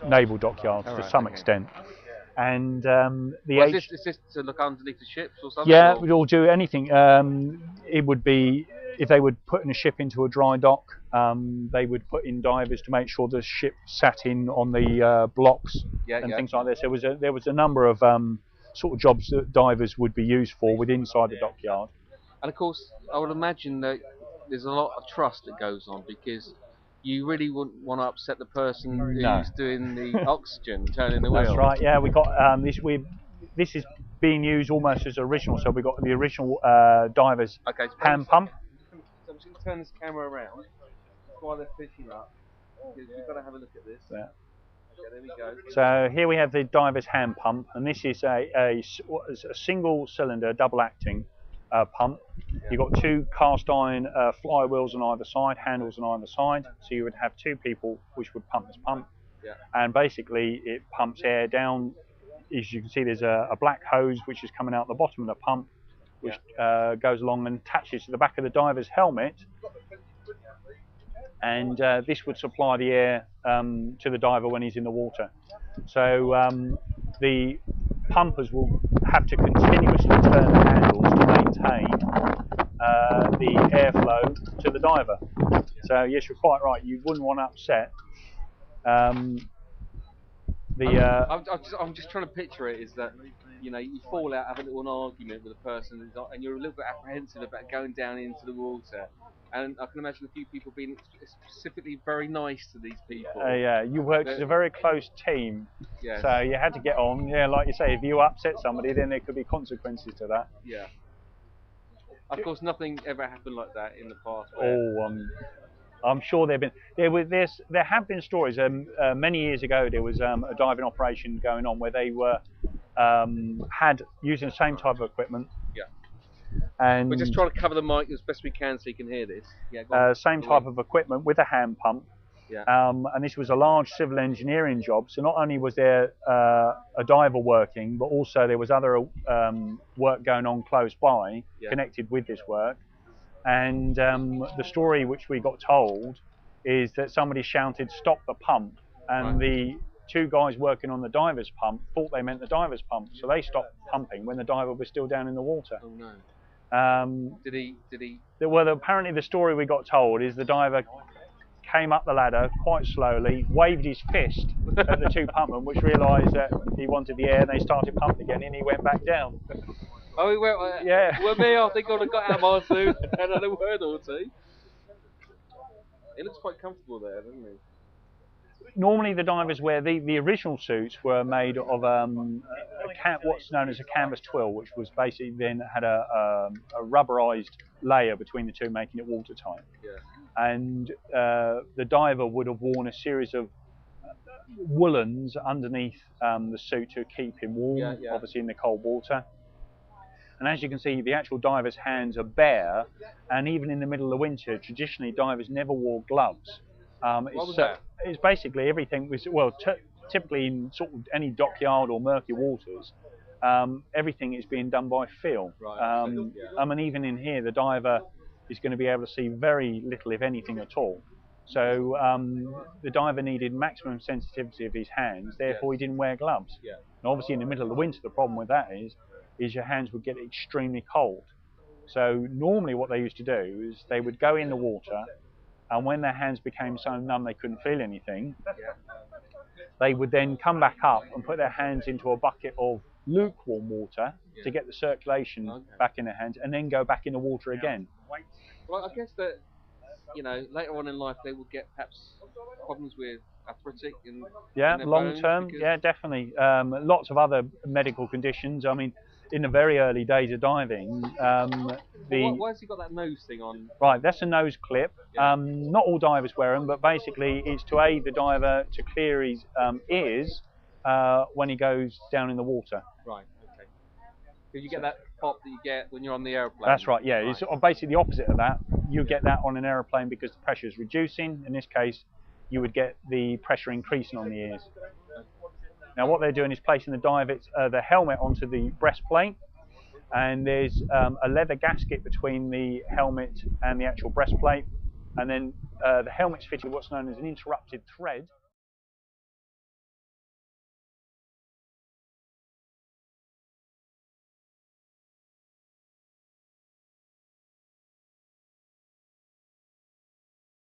naval dockyards to some extent. And is this to look underneath the ships or something? Yeah, or? we'll do anything. It would be if they would put in a ship into a dry dock. They would put in divers to make sure the ship sat in on the blocks and things like this. There was a number of sort of jobs that divers would be used for inside the dockyard. And of course, I would imagine that there's a lot of trust that goes on, because you really wouldn't want to upset the person who's doing the oxygen, turning the wheel. That's right. Yeah, we got this. This is being used almost as original. So we got the original divers hand pump. So I'm just going to turn this camera around while they're fishing up, because you've got to have a look at this. Yeah. Okay, there we go. So here we have the diver's hand pump, and this is a single cylinder, double acting pump. You've got two cast iron flywheels on either side, handles on either side, so you would have two people which would pump this pump. Yeah. And basically it pumps air down. As you can see, there's a black hose which is coming out the bottom of the pump, which goes along and attaches to the back of the diver's helmet, and this would supply the air to the diver when he's in the water. So the pumpers will have to continuously turn the handles to maintain the airflow to the diver. So yes, you're quite right, you wouldn't want to upset I'm just trying to picture it, is that, you know, you fall out, have a little argument with a person, and you're a little bit apprehensive about going down into the water. And I can imagine a few people being specifically very nice to these people. Yeah, you worked as a very close team, so you had to get on. Yeah, like you say, if you upset somebody, then there could be consequences to that. Yeah. Of course, nothing ever happened like that in the past. I'm sure there have been stories. Many years ago, there was a diving operation going on where they were using the same type of equipment. Yeah. And we're just trying to cover the mic as best we can so you can hear this. Yeah. Same type of equipment with a hand pump. Yeah. And this was a large civil engineering job. So not only was there a diver working, but also there was other work going on close by, connected with this work. And the story which we got told is that somebody shouted, "Stop the pump," and the two guys working on the diver's pump thought they meant the diver's pump, so they stopped pumping when the diver was still down in the water. Oh no. Did he? Well, apparently the story we got told is the diver came up the ladder quite slowly, waved his fist at the two pumpmen, which realised that he wanted the air, and they started pumping again, and he went back down. Oh, he went. Yeah. Well, me, I think I'd have got out of my suit and had a word or two. It looks quite comfortable there, doesn't it? Normally the divers wear, the original suits were made of what's known as a canvas twill, which was basically then had a rubberized layer between the two, making it watertight. Yeah. And the diver would have worn a series of woolens underneath the suit to keep him warm, obviously in the cold water. And as you can see, the actual diver's hands are bare, and even in the middle of the winter, traditionally divers never wore gloves. It's basically everything was, typically in sort of any dockyard or murky waters, everything is being done by feel. Right. I mean, even in here, the diver is going to be able to see very little, if anything at all. So the diver needed maximum sensitivity of his hands, therefore he didn't wear gloves. Yeah. And obviously in the middle of the winter, the problem with that is your hands would get extremely cold. So normally what they used to do is they would go in the water, and when their hands became so numb they couldn't feel anything, they would then come back up and put their hands into a bucket of lukewarm water to get the circulation back in their hands, and then go back in the water again. Well, I guess that, you know, later on in life they will get perhaps problems with arthritic in long term, definitely. Lots of other medical conditions. I mean, in the very early days of diving, why has he got that nose thing on? Right, that's a nose clip. Not all divers wear them, but basically it's to aid the diver to clear his ears when he goes down in the water. Right, okay. So you get that pop that you get when you're on the aeroplane? That's right, yeah. It's basically the opposite of that. You get that on an aeroplane because the pressure is reducing. In this case, you would get the pressure increasing on the ears. Now what they're doing is placing the helmet onto the breastplate, and there's a leather gasket between the helmet and the actual breastplate, and then the helmet's fitted with what's known as an interrupted thread.